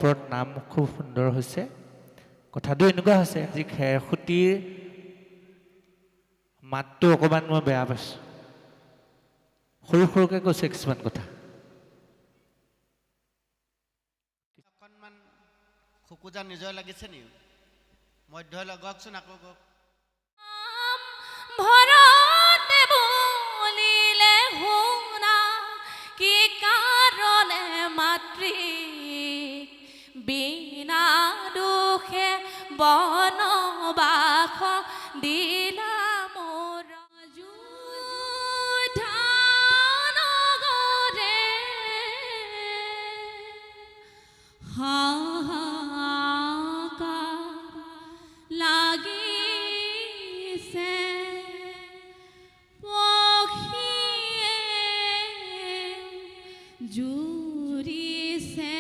ওপৰত নাম খুব সুন্দৰ হৈছে কথাটো এনেকুৱা হৈছে আজি খেৰখুটিৰ মাতটো অকমান মই বেয়া পাইছোঁ সৰু সৰুকে কৈছে কিছুমান কথা অকণমান খুকুজা নিজৰ লাগিছে নি মধ্য লগকচোন আকৌ কওক ভৰতে বলিলে শুনা কি কাৰণে মাতৃ বিনা দুখে বনবাস দিলা মোৰ যুধানগৰে হাহাকাৰ লাগিছে পক্ষীয়ে জুৰিছে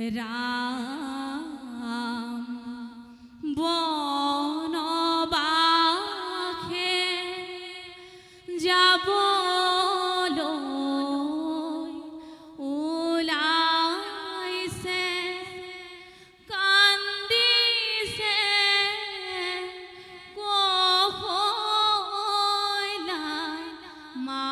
ৰাম বনবাসে যাবলৈ ওলাইছে কান্দিছে কহলাই মা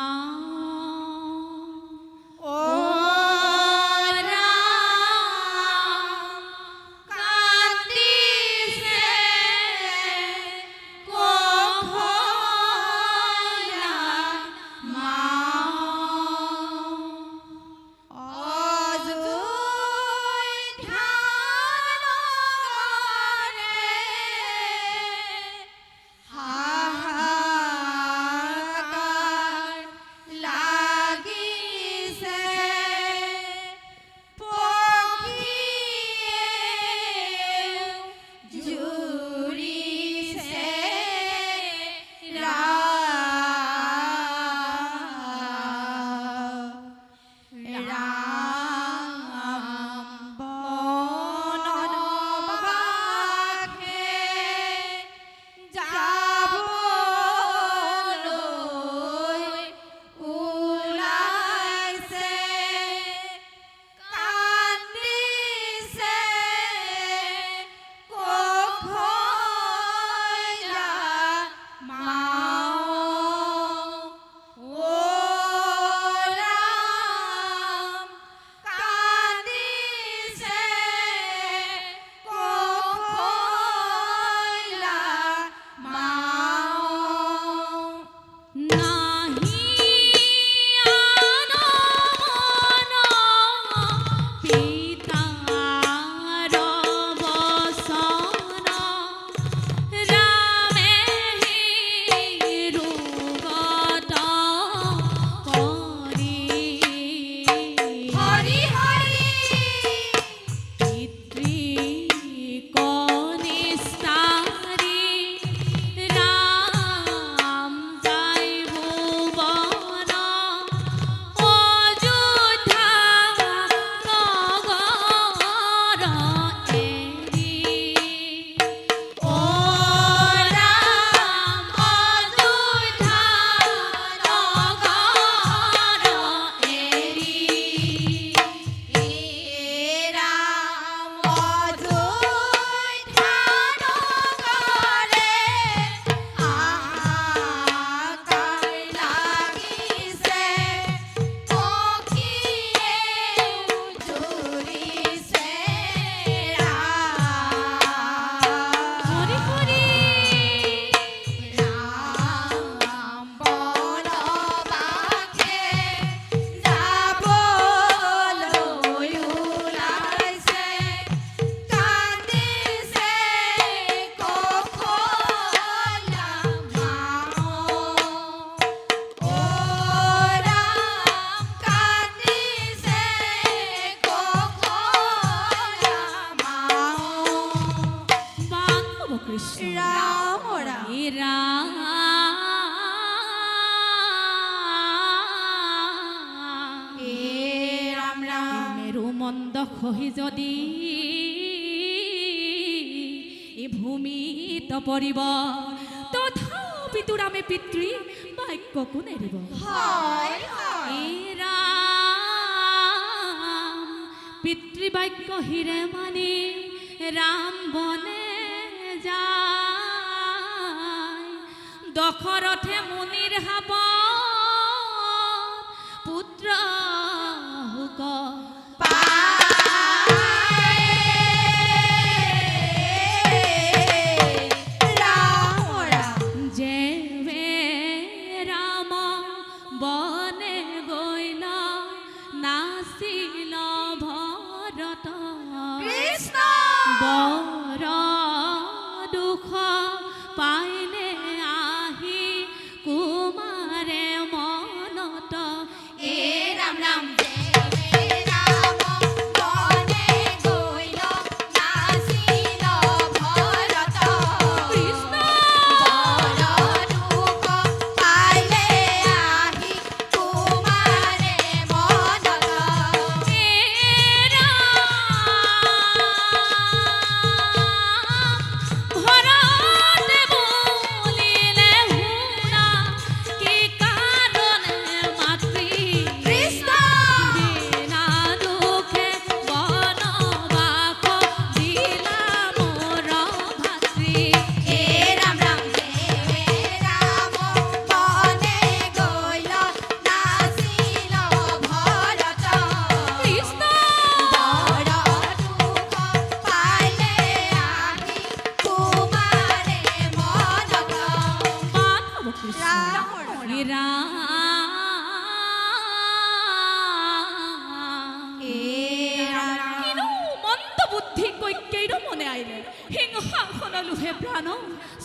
মন্দ খহি যদি এই ভূমিত পৰিব তথাপিতো ৰামে পিতৃ বাক্যকো নেৰিব হয় হয় এই ৰাম পিতৃবাক্য হিৰে মানি ৰাম বনে যায় দশৰথে মুনিৰ হাব পুত্ৰ হুক যেবে ৰাম বনে গৈল নাচিল ভৰত বৰ দুখ পাইলে আহি কুমাৰে মনত ৰাম ৰাম ৰাম বনে গৈল নাচিল ভৰত কৃষ্ণ বৰ দুখ পাইলে আহি কুমাৰে মনত ভৰতে বলিলে শুনা কি কাৰণে মাতৃ কৃষ্ণ বিনা দুখে বনবাস দিলা মোৰ ভাতৃ ৰাম ৰাম ৰাম বনে গৈল নাচিল ভৰত কৃষ্ণ বৰ দুখ পাইলে আহি কুমাৰে মনত মাধৱ কৃষ্ণ ৰাম ৰাম কিনো মন্দ বুদ্ধি কৈকেইৰ মনে আইলে সিংহাসন লোহে প্ৰাণ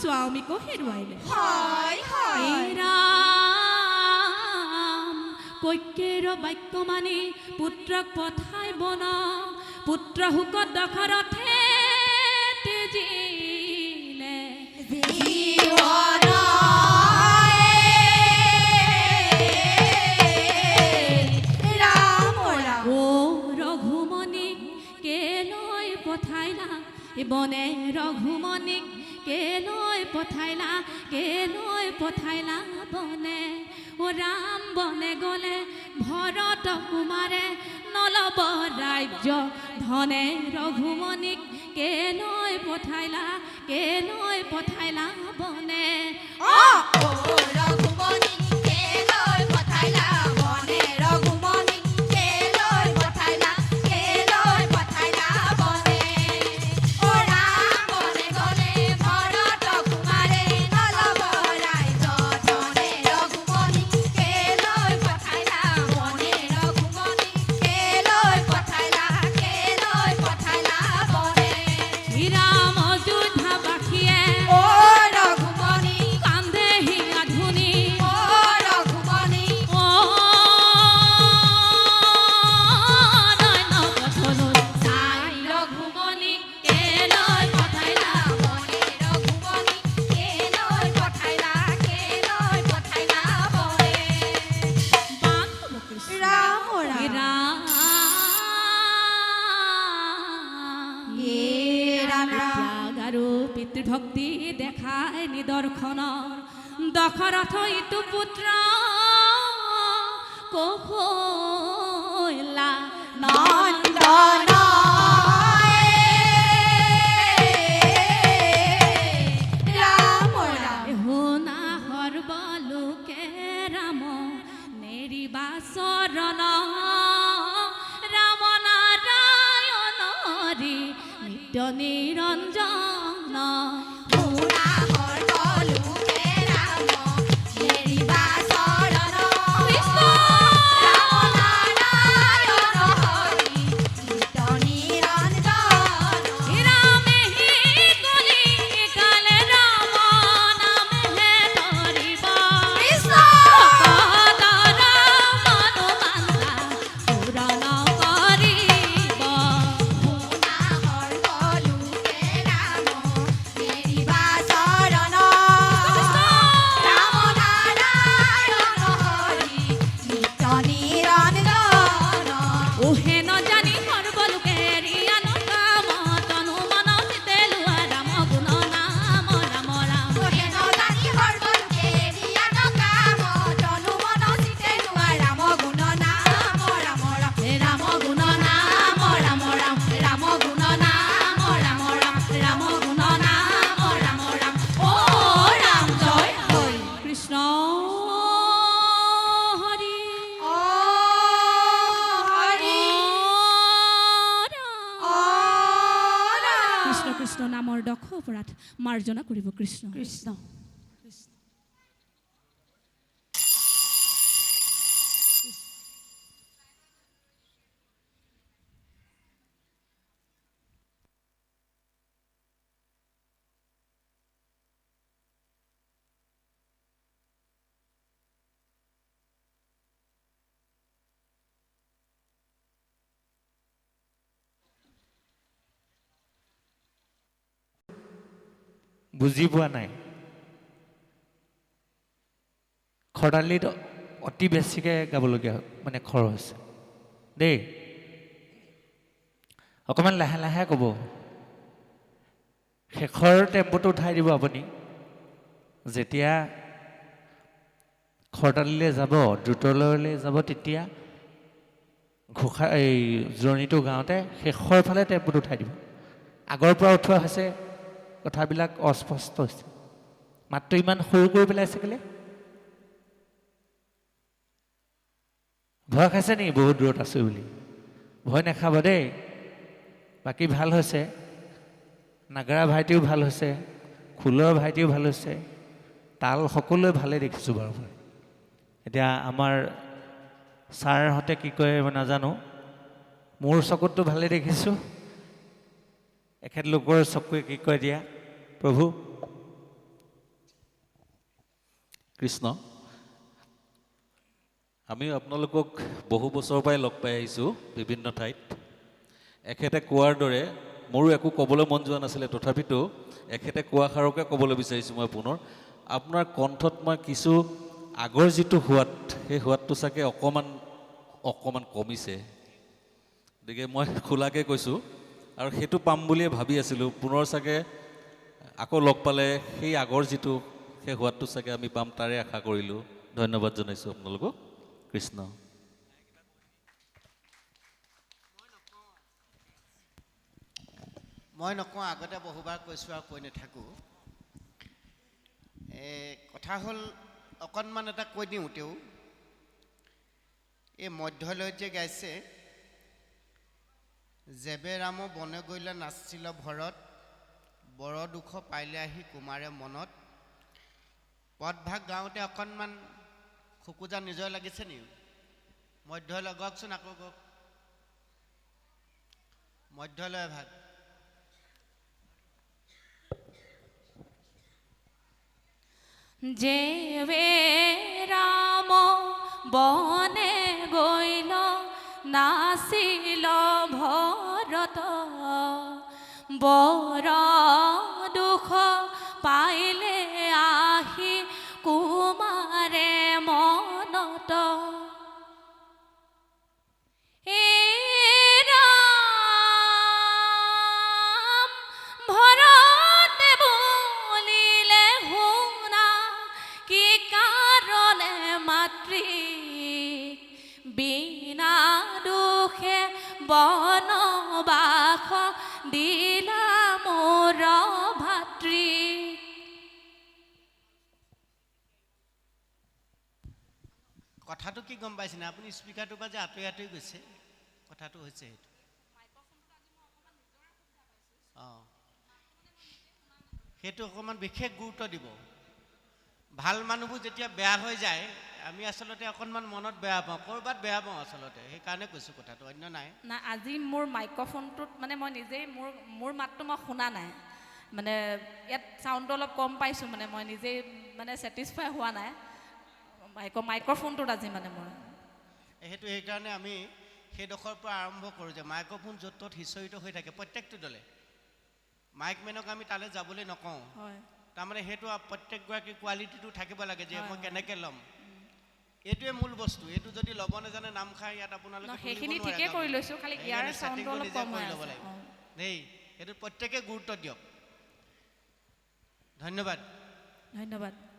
স্বামীকো হেৰুৱাইলে হয় হয় এই ৰাম কৈকেইৰ বাক্য মানি পুত্ৰক পঠাই বন পুত্ৰ হুকত দশৰথে তেজিলে জীৱন ৰাম ৰাম ও ৰঘুমণিক কেলৈ পঠাইলা বনে ৰঘুমণিক কেলৈ পঠাইলা বনে ও ৰাম বনে গলে ভৰত কুমাৰে নলব ৰাজ্য ধনে ৰঘুমণিক কেলৈ পঠাইলা বনে ৰঘুমণি কেলৈ পঠাইলা বনে ৰঘুমণি কেলৈ পঠাইলা বনে ৰাম বনে গলে ভৰত কুমাৰে নলব ৰাজ্য ধনে ৰঘুমণি কেলৈ পঠাইলা বনে ৰঘুমণি কেলৈ পঠাইলা বনে ৰাম অযোধ্যাবাসীয়ে ও ৰঘুমণি কান্দে হিয়া ধুনি ও ৰঘুমণি ও নয়ন পথলৈ চাই ৰঘুমণি কেলৈ পঠাইলা বনে ৰঘুমণি কেলৈ পঠাইলা বনে মাধৱ কৃষ্ণ ৰাম ৰাম ৰাম ত্যাগ আৰু পিতৃভক্তি দেখাই নিদৰ্শন দশৰথ ইটো পুত্ৰ কৌশলা নন্দন ৰাম শুনা সৰ্বলোকে ৰাম নেৰিবা চৰণ ৰাম নাৰায়ণ হৰি নিত্য নিৰঞ্জন পুৰা সৰ্বলোকে ৰাম নেৰিবা চৰণ কৃষ্ণ ৰাম নাৰায়ণ হৰি নিত্য নিৰঞ্জন ৰামেহি কলি কালে ৰাম নামহে ধৰিব কৃষ্ণ ভকতৰ মনোবাঞ্ছা পূৰণ কৰিব পুৰা সৰ্বলোকে ৰাম নেৰিবা লক্ষ অপৰাধ মাৰ্জনা কৰিব কৃষ্ণ কৃষ্ণ বুজি পোৱা নাই খৰালিত অতি বেছিকৈ গাবলগীয়া মানে খৰ হৈছে দেই অকণমান লাহে লাহে ক'ব শেষৰ টেম্পোটো উঠাই দিব আপুনি যেতিয়া খৰতালিলৈ যাব দ্ৰুতলয়লৈ যাব তেতিয়া ঘোষা এই জোৰণিটো গাওঁতে শেষৰ ফালে টেম্পোটো উঠাই দিব আগৰ পৰা উঠোৱা হৈছে কথাবিলাক অস্পষ্ট হৈছে মাতটো ইমান সৰু কৰি পেলাইছে কেলে ভয় খাইছে নেকি বহুত দূৰত আছোঁ বুলি ভয় নাখাব দেই বাকী ভাল হৈছে নাগাৰা ভাইটিও ভাল হৈছে খোলৰ ভাইটিও ভাল হৈছে তাল সকলোৱে ভালেই দেখিছোঁ বাৰু এতিয়া আমাৰ ছাৰহঁতে কি কয় মই নাজানো মোৰ চকুততো ভালেই দেখিছোঁ এখেতলোকৰ চকুৱে কি কয় দিয়া প্ৰভু কৃষ্ণ আমি আপোনালোকক বহু বছৰৰ পৰাই লগ পাই আহিছোঁ বিভিন্ন ঠাইত এখেতে কোৱাৰ দৰে মোৰো একো ক'বলৈ মন যোৱা নাছিলে তথাপিতো এখেতে কোৱা সাৰকে ক'বলৈ বিচাৰিছোঁ মই পুনৰ আপোনাৰ কণ্ঠত মই কিছু আগৰ যিটো সোৱাদ সেই সোৱাদটো চাগে অকণমান কমিছে গতিকে মই খোলাকৈ কৈছোঁ আৰু সেইটো পাম বুলিয়ে ভাবি আছিলোঁ পুনৰ চাগে আকৌ লগ পালে সেই আগৰ যিটো সেই সোৱাদটো চাগে আমি পাম তাৰে আশা কৰিলোঁ ধন্যবাদ জনাইছোঁ আপোনালোকক কৃষ্ণ মই নকওঁ আগতে বহুবাৰ কৈছোঁ আৰু কৈ নাথাকোঁ কথা হ'ল অকণমান এটা কৈ দিওঁ তেওঁ এই মধ্যলয়ত যে গাইছে যেবে ৰাম বনে গৈলে নাচিল ভৰত বৰ দুখ পাইলে আহি কুমাৰে মনত পদভাগ গাওঁতে অকণমান খোকোজা নিজৰ লাগিছে নি মধ্যলয় গওকচোন আকৌ গওক মধ্যলয় ভাগ যেবে ৰাম বনে গৈল নাচিল ভৰত বৰ দুখ পাইলে আহি কুমাৰে মনত হে ৰাম ভৰতে বুলিলে শুনা কি কাৰণে মাতৃ বিনা দুখে বনবাস দিলা মোৰ ভাতৃ কথাটো কি গম পাইছেনে আপুনি স্পীকাৰটোৰ পৰা যে আঁতৰি আঁতৰি গৈছে কথাটো হৈছে সেইটো অঁ সেইটো অকণমান বিশেষ গুৰুত্ব দিব ভাল মানুহবোৰ যেতিয়া বেয়া হৈ যায় আমি আচলতে অকণমান মনত বেয়া পাওঁ ক'ৰবাত বেয়া পাওঁ আচলতে সেইকাৰণে কৈছোঁ কথাটো অন্য নাই না আজি মোৰ মাইক্ৰফোনটোত মানে মই নিজেই মোৰ মাতটো মই শুনা নাই মানে ইয়াত চাউণ্ডটো অলপ কম পাইছোঁ মানে মই নিজেই মানে ছেটিছফাই হোৱা নাই মাইক্ৰফোনটোত আজি মানে মই সেইটো সেইকাৰণে আমি সেইডোখৰৰ পৰা আৰম্ভ কৰোঁ যে মাইক্ৰফোন য'ত ত'ত সিঁচৰিত হৈ থাকে প্ৰত্যেকটো দলে মাইকমেনক আমি তালৈ যাবলৈ নকওঁ হয় তাৰমানে সেইটো প্ৰত্যেকগৰাকী কোৱালিটিটো থাকিব লাগে যে মই কেনেকৈ ল'ম এইটোৱে মূল বস্তু এইটো যদি ল'ব নাজানে নাম খাই ইয়াত আপোনালোকে সেইখিনি ঠিকে কৰি লৈছোঁ খালি ইয়াৰ চাউণ্ডটো অলপ কম হৈ ল'ব আছে লাগিব দেই সেইটো প্ৰত্যেকে গুৰুত্ব দিয়ক ধন্যবাদ ধন্যবাদ